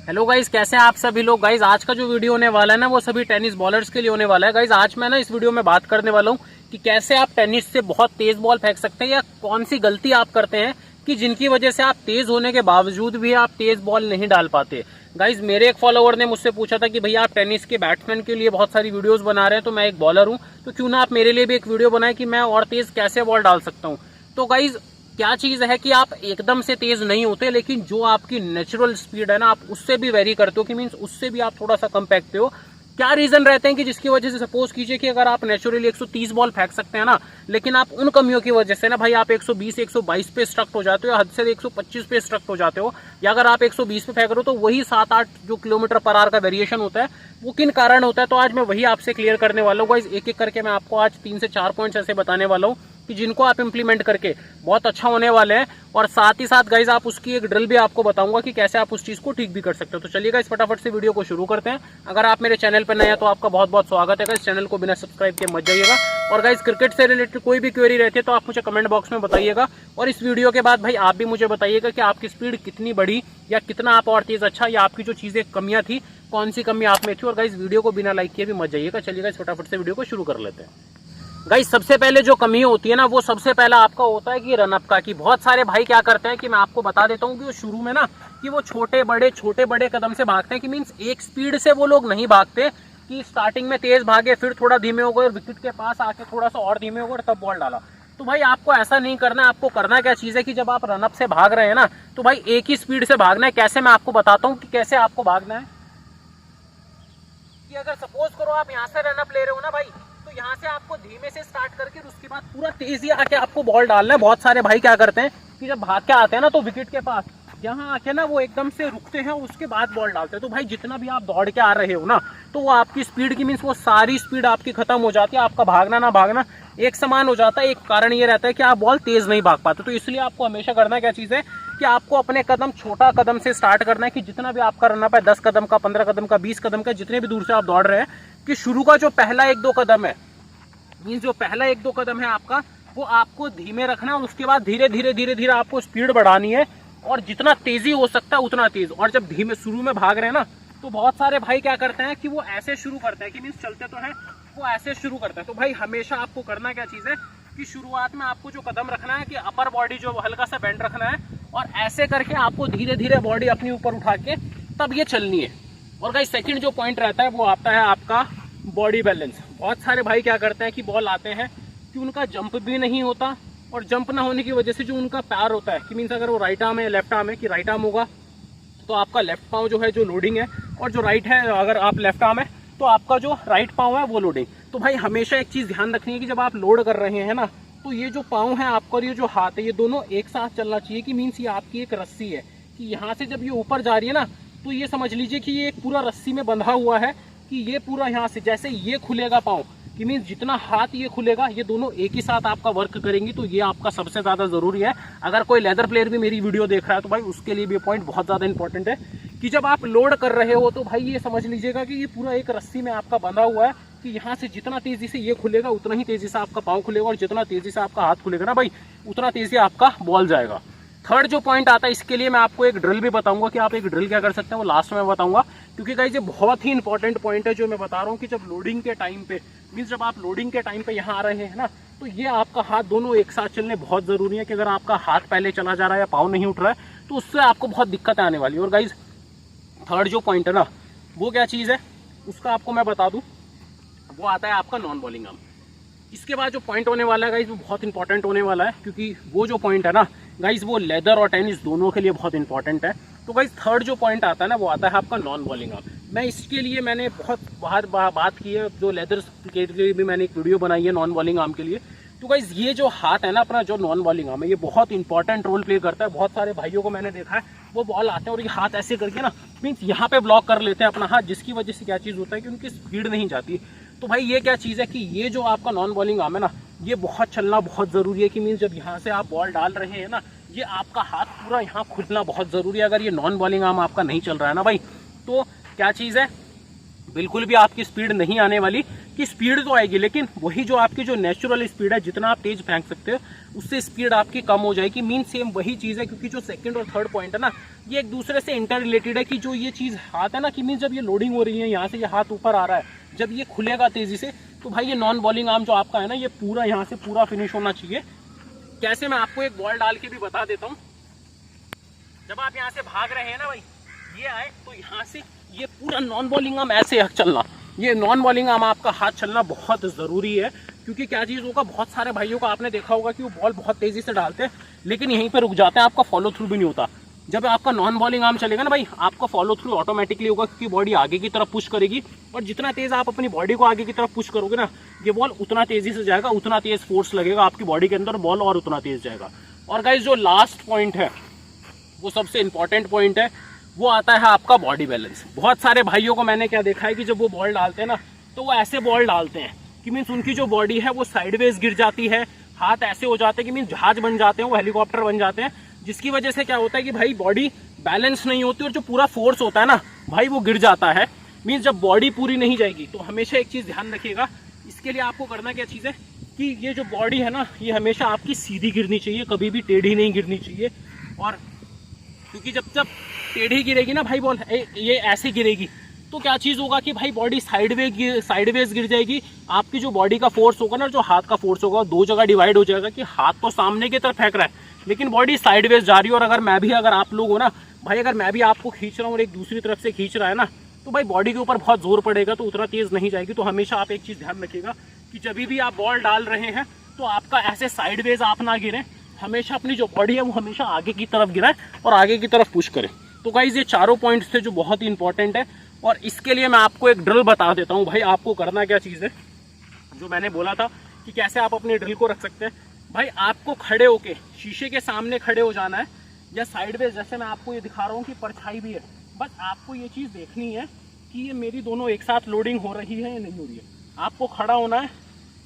Hello guys, कैसे हैं आप सभी लोग। गाइज आज का जो वीडियो होने वाला है ना, वो सभी टेनिस बॉलर्स के लिए होने वाला है। गाइज आज मैं ना इस वीडियो में बात करने वाला हूँ कि कैसे आप टेनिस से बहुत तेज बॉल फेंक सकते हैं, या कौन सी गलती आप करते हैं कि जिनकी वजह से आप तेज होने के बावजूद भी आप तेज बॉल नहीं डाल पाते। गाइज मेरे एक फॉलोअर ने मुझसे पूछा था कि भैया आप टेनिस के बैट्समैन के लिए बहुत सारी वीडियोस बना रहे हैं, तो मैं एक बॉलर हूँ, तो क्यों ना आप मेरे लिए भी एक वीडियो बनाए कि मैं और तेज कैसे बॉल डाल सकता हूँ। तो गाइज क्या चीज है कि आप एकदम से तेज नहीं होते, लेकिन जो आपकी नेचुरल स्पीड है ना, आप उससे भी वेरी करते हो, कि मीन्स उससे भी आप थोड़ा सा कम फेंकते हो। क्या रीजन रहते हैं कि जिसकी वजह से सपोज कीजिए कि अगर आप नेचुरली 130 बॉल फेंक सकते हैं ना, लेकिन आप उन कमियों की वजह से ना भाई आप 120 122 पे स्ट्रक्ट हो जाते हो, या हद से 125 पे स्ट्रक्ट हो जाते हो, या अगर आप 120 पे फेंक रहे हो तो वही 7-8 जो किलोमीटर पर आवर का वेरिएशन होता है वो किन कारण होता है। तो आज मैं वही आपसे क्लियर करने वाला हूँ गाइस। एक एक करके मैं आपको आज 3 से 4 पॉइंट्स ऐसे बताने वाला हूँ कि जिनको आप इंप्लीमेंट करके बहुत अच्छा होने वाले हैं, और साथ ही साथ गाइज आप उसकी एक ड्रिल भी आपको बताऊंगा कि कैसे आप उस चीज को ठीक भी कर सकते हो। तो चलिए गाइज फटाफट से वीडियो को शुरू करते हैं। अगर आप मेरे चैनल पर नए हैं तो आपका बहुत बहुत स्वागत है गाइज। चैनल को बिना सब्सक्राइब किए मत जाइएगा। और गाइज क्रिकेट से रिलेटेड कोई भी क्वेरी रहती है तो आप मुझे कमेंट बॉक्स में बताइएगा, और इस वीडियो के बाद भाई आप भी मुझे बताइएगा कि आपकी स्पीड कितनी बढ़ी, या कितना आप और तेज अच्छा, या आपकी जो चीजें कमियां थी कौन सी कमी आप में थी। और गाइज वीडियो को बिना लाइक किए भी मत जाइएगा। चलिए गाइज फटाफट से वीडियो को शुरू कर लेते हैं। गाइस सबसे पहले जो कमी होती है ना, वो सबसे पहला आपका होता है कि रनअप का। कि बहुत सारे भाई क्या करते हैं कि मैं आपको बता देता हूँ कि वो शुरू में ना कि वो छोटे बड़े कदम से भागते हैं, कि मीन्स एक स्पीड से वो लोग नहीं भागते कि स्टार्टिंग में तेज भागे फिर थोड़ा धीमे हो गए और विकेट के पास आके थोड़ा सा और धीमे हो गए और तब बॉल डाला। तो भाई आपको ऐसा नहीं करना है। आपको करना क्या चीज है कि जब आप रनअप से भाग रहे हैं ना, तो भाई एक ही स्पीड से भागना है। कैसे, मैं आपको बताता हूँ कि कैसे आपको भागना है। कि अगर सपोज करो आप यहाँ से रनअप ले रहे हो ना भाई, तो यहाँ से आपको धीमे से स्टार्ट करके उसके बाद पूरा तेजी आके आपको बॉल डालना है। बहुत सारे भाई क्या करते हैं कि जब भाग के आते हैं ना, तो विकेट के पास यहाँ आके ना वो एकदम से रुकते हैं, उसके बाद बॉल डालते हैं। तो भाई जितना भी आप दौड़ के आ रहे हो ना, तो वो आपकी स्पीड की मीन्स वो सारी स्पीड आपकी खत्म हो जाती है। आपका भागना ना भागना एक समान हो जाता है। एक कारण ये रहता है कि आप बॉल तेज नहीं भाग पाते। तो इसलिए आपको हमेशा करना क्या चीज है कि आपको अपने कदम छोटा कदम से स्टार्ट करना है। कि जितना भी आपका रनअप है, 10 कदम का, 15 कदम का, 20 कदम का, जितने भी दूर से आप दौड़ रहे हैं, कि शुरू का जो पहला 1-2 कदम है, मीन्स जो पहला 1-2 कदम है आपका, वो आपको धीमे रखना है। और उसके बाद धीरे धीरे आपको स्पीड बढ़ानी है, और जितना तेजी हो सकता है उतना तेज। और जब धीमे शुरू में भाग रहे हैं ना, तो बहुत सारे भाई क्या करते हैं कि वो ऐसे शुरू करते हैं, कि मीन्स चलते तो हैं, वो ऐसे शुरू करते हैं। तो भाई हमेशा आपको करना क्या चीज है कि शुरुआत में आपको जो कदम रखना है कि अपर बॉडी जो हल्का सा बेंड रखना है, और ऐसे करके आपको धीरे धीरे बॉडी अपनी ऊपर उठा के तब ये चलनी है। और गाइस सेकंड जो पॉइंट रहता है वो आता है आपका बॉडी बैलेंस। बहुत सारे भाई क्या करते हैं कि बॉल आते हैं कि उनका जंप भी नहीं होता, और जंप ना होने की वजह से जो उनका पैर होता है, कि मीन्स अगर वो राइट आर्म है लेफ्ट आर्म है, कि राइट आर्म होगा तो आपका लेफ्ट पाँव जो है जो लोडिंग है, और जो राइट है अगर आप लेफ्ट आर्म है तो आपका जो राइट पाँव है वो लोडिंग। तो भाई हमेशा एक चीज ध्यान रखनी है कि जब आप लोड कर रहे हैं ना, तो ये जो पाँव है आपका और ये जो हाथ है, ये दोनों एक साथ चलना चाहिए। कि मीन्स ये आपकी एक रस्सी है, कि यहाँ से जब ये ऊपर जा रही है ना, तो ये समझ लीजिए कि ये एक पूरा रस्सी में बंधा हुआ है, कि ये पूरा यहाँ से जैसे ये खुलेगा पाँव, कि मीन्स जितना हाथ ये खुलेगा, ये दोनों एक ही साथ आपका वर्क करेंगी। तो ये आपका सबसे ज्यादा जरूरी है। अगर कोई लेदर प्लेयर भी मेरी वीडियो देख रहा है तो भाई उसके लिए भी पॉइंट बहुत ज्यादा इंपॉर्टेंट है, कि जब आप लोड कर रहे हो तो भाई ये समझ लीजिएगा कि ये पूरा एक रस्सी में आपका बंधा हुआ है, कि यहाँ से जितना तेजी से ये खुलेगा उतना ही तेजी से आपका पाँव खुलेगा, और जितना तेजी से आपका हाथ खुलेगा ना भाई, उतना तेजी आपका बॉल जाएगा। थर्ड जो पॉइंट आता है, इसके लिए मैं आपको एक ड्रिल भी बताऊंगा कि आप एक ड्रिल क्या कर सकते हैं, वो लास्ट में बताऊंगा। क्योंकि गाइस ये बहुत ही इंपॉर्टेंट पॉइंट है जो मैं बता रहा हूँ, कि जब लोडिंग के टाइम पे, मीन्स जब आप लोडिंग के टाइम पे यहाँ आ रहे हैं ना, तो ये आपका हाथ दोनों एक साथ चलने बहुत जरूरी है। कि अगर आपका हाथ पहले चला जा रहा है या पाँव नहीं उठ रहा है, तो उससे आपको बहुत दिक्कत आने वाली है। और गाइज थर्ड जो पॉइंट है ना, वो क्या चीज़ है उसका आपको मैं बता दूँ, वो आता है आपका नॉन बॉलिंग आर्म। इसके बाद जो पॉइंट होने वाला है गाइज, वो बहुत इंपॉर्टेंट होने वाला है, क्योंकि वो जो पॉइंट है ना गाइज, वो लेदर और टेनिस दोनों के लिए बहुत इंपॉर्टेंट है। तो गाइज थर्ड जो पॉइंट आता है ना, वो आता है आपका नॉन बॉलिंग आर्म। मैं इसके लिए मैंने बहुत बात की है, जो लेदर के लिए भी मैंने एक वीडियो बनाई है नॉन बॉलिंग आर्म के लिए। तो गाइज ये जो हाथ है ना अपना, जो नॉन बॉलिंग आर्म है, ये बहुत इंपॉर्टेंट रोल प्ले करता है। बहुत सारे भाइयों को मैंने देखा है, वो बॉल आते हैं और ये हाथ ऐसे करके ना मीन्स यहाँ पे ब्लॉक कर लेते हैं अपना हाथ, जिसकी वजह से क्या चीज़ होता है कि उनकी स्पीड नहीं जाती। तो भाई ये क्या चीज़ है कि ये जो आपका नॉन बॉलिंग आर्म है ना, ये बहुत चलना बहुत ज़रूरी है। कि मीन्स जब यहाँ से आप बॉल डाल रहे हैं ना, ये आपका हाथ पूरा यहाँ खुलना बहुत ज़रूरी है। अगर ये नॉन बॉलिंग आर्म आपका नहीं चल रहा है ना भाई, तो क्या चीज़ है बिल्कुल भी आपकी स्पीड नहीं आने वाली, कि स्पीड तो आएगी लेकिन वही जो आपकी जो नेचुरल स्पीड है, जितना आप तेज फेंक सकते हो उससे स्पीड आपकी कम हो जाएगी। मीन सेम वही चीज़ है, क्योंकि जो सेकंड और थर्ड पॉइंट है ना, ये एक दूसरे से इंटर रिलेटेड है। कि जो ये चीज़ हाथ है ना, कि मीन जब ये लोडिंग हो रही है, यहाँ से ये हाथ ऊपर आ रहा है, जब ये खुलेगा तेजी से, तो भाई ये नॉन बॉलिंग आर्म जो आपका है ना, ये पूरा यहाँ से पूरा फिनिश होना चाहिए। कैसे, मैं आपको एक बॉल डाल के भी बता देता हूँ। जब आप यहाँ से भाग रहे हैं ना भाई, ये आए तो यहाँ से ये पूरा नॉन बॉलिंग आर्म ऐसे चलना, ये नॉन बॉलिंग आर्म आपका हाथ चलना बहुत ज़रूरी है। क्योंकि क्या चीज़ होगा, बहुत सारे भाइयों को आपने देखा होगा कि वो बॉल बहुत तेज़ी से डालते हैं लेकिन यहीं पे रुक जाते हैं, आपका फॉलो थ्रू भी नहीं होता। जब आपका नॉन बॉलिंग आर्म चलेगा ना भाई, आपका फॉलो थ्रू ऑटोमेटिकली होगा, क्योंकि बॉडी आगे की तरफ पुश करेगी, और जितना तेज़ आप अपनी बॉडी को आगे की तरफ पुश करोगे ना, ये बॉल उतना तेज़ी से जाएगा, उतना तेज़ फोर्स लगेगा आपकी बॉडी के अंदर, बॉल और उतना तेज़ जाएगा। और गाइस जो लास्ट पॉइंट है, वो सबसे इंपॉर्टेंट पॉइंट है, वो आता है आपका बॉडी बैलेंस। बहुत सारे भाइयों को मैंने क्या देखा है कि जब वो बॉल डालते हैं ना, तो वो ऐसे बॉल डालते हैं कि मीन्स उनकी जो बॉडी है वो साइडवेज गिर जाती है, हाथ ऐसे हो जाते हैं कि मीन्स जहाज बन जाते हैं, वो हेलीकॉप्टर बन जाते हैं, जिसकी वजह से क्या होता है कि भाई बॉडी बैलेंस नहीं होती और जो पूरा फोर्स होता है ना भाई, वो गिर जाता है। मीन्स जब बॉडी पूरी नहीं जाएगी, तो हमेशा एक चीज़ ध्यान रखिएगा, इसके लिए आपको करना क्या चीज़ है कि ये जो बॉडी है ना, ये हमेशा आपकी सीधी गिरनी चाहिए, कभी भी टेढ़ी नहीं गिरनी चाहिए। और क्योंकि जब टेढ़ी गिरेगी ना भाई बॉल, ये ऐसे गिरेगी, तो क्या चीज़ होगा कि भाई बॉडी साइडवेज गिर जाएगी। आपकी जो बॉडी का फोर्स होगा ना, जो हाथ का फोर्स होगा, दो जगह डिवाइड हो जाएगा, कि हाथ तो सामने की तरफ फेंक रहा है लेकिन बॉडी साइडवेज जा रही है। और अगर आप लोग हो ना भाई, अगर मैं भी आपको खींच रहा हूँ और एक दूसरी तरफ से खींच रहा है ना, तो भाई बॉडी के ऊपर बहुत जोर पड़ेगा, तो उतना तेज़ नहीं जाएगी। तो हमेशा आप एक चीज़ ध्यान रखिएगा कि जब भी आप बॉल डाल रहे हैं, तो आपका ऐसे साइडवेज आप ना गिरें, हमेशा अपनी जो बॉडी है वो हमेशा आगे की तरफ गिराए और आगे की तरफ पुश करें। तो गाइस ये चारों पॉइंट्स थे जो बहुत ही इंपॉर्टेंट है। और इसके लिए मैं आपको एक ड्रिल बता देता हूँ भाई, आपको करना क्या चीज़ है, जो मैंने बोला था कि कैसे आप अपने ड्रिल को रख सकते हैं। भाई आपको खड़े होके शीशे के सामने खड़े हो जाना है, या साइडवेज, जैसे मैं आपको ये दिखा रहा हूँ कि परछाई भी है। बस आपको ये चीज़ देखनी है कि ये मेरी दोनों एक साथ लोडिंग हो रही है या नहीं हो रही है। आपको खड़ा होना है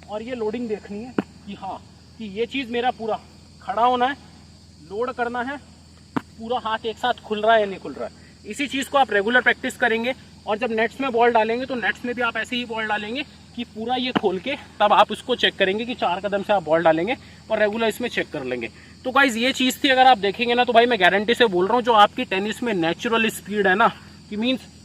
और ये लोडिंग देखनी है कि हाँ, कि ये चीज़ मेरा पूरा खड़ा होना है, लोड करना है, पूरा हाथ एक साथ खुल रहा है या नहीं खुल रहा है। इसी चीज़ को आप रेगुलर प्रैक्टिस करेंगे, और जब नेट्स में बॉल डालेंगे तो नेट्स में भी आप ऐसे ही बॉल डालेंगे कि पूरा ये खोल के, तब आप उसको चेक करेंगे कि 4 कदम से आप बॉल डालेंगे और रेगुलर इसमें चेक कर लेंगे। तो गाइज ये चीज़ थी, अगर आप देखेंगे ना, तो भाई मैं गारंटी से बोल रहा हूँ, जो आपकी टेनिस में नेचुरल स्पीड है ना, कि मीन्स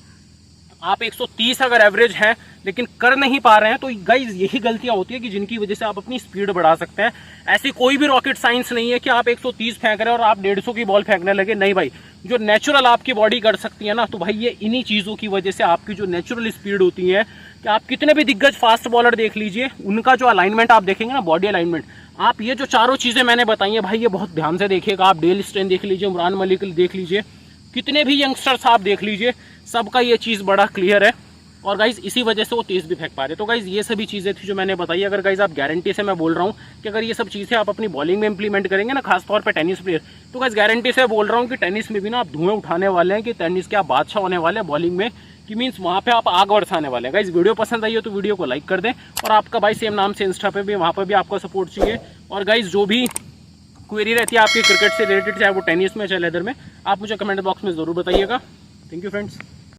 आप 130 अगर एवरेज है लेकिन कर नहीं पा रहे हैं, तो गाइज यही गलतियां होती है कि जिनकी वजह से आप अपनी स्पीड बढ़ा सकते हैं। ऐसी कोई भी रॉकेट साइंस नहीं है कि आप 130 फेंक रहे हैं और आप 150 की बॉल फेंकने लगे। नहीं भाई, जो नेचुरल आपकी बॉडी कर सकती है ना, तो भाई ये इन्हीं चीज़ों की वजह से आपकी जो नेचुरल स्पीड होती है, कि आप कितने भी दिग्गज फास्ट बॉलर देख लीजिए, उनका जो अलाइनमेंट आप देखेंगे ना, बॉडी अलाइनमेंट, आप ये जो चारों चीज़ें मैंने बताई हैं भाई, ये बहुत ध्यान से देखिएगा। आप डेल स्टेन देख लीजिए, उमरान मलिक देख लीजिए, कितने भी यंगस्टर्स आप देख लीजिए, सबका ये चीज़ बड़ा क्लियर है। और गाइज इसी वजह से वो तेज़ भी फेंक पा रहे। तो गाइज ये सभी चीज़ें थी जो मैंने बताई। अगर गाइज आप गारंटी से मैं बोल रहा हूँ कि अगर ये सब चीज़ें आप अपनी बॉलिंग में इंप्लीमेंट करेंगे ना, खासतौर पे टेनिस प्लेयर, तो गाइज गारंटी से बोल रहा हूँ कि टेनिस में भी ना आप धुएं उठाने वाले हैं, कि टेनिस के आप बादशाह होने वाले हैं बॉलिंग में, कि मीन्स वहाँ पे आप आग बरसाने वाले हैं। गाइज वीडियो पसंद आई हो तो वीडियो को लाइक कर दें, और आपका भाई सेम नाम से इंस्टा पे भी, वहाँ पर भी आपका सपोर्ट चाहिए। और गाइज जो भी क्वेरी रहती है आपकी क्रिकेट से रिलेटेड, चाहे वो टेनिस में चाहे लेदर में, आप मुझे कमेंट बॉक्स में ज़रूर बताइएगा। Thank you friends.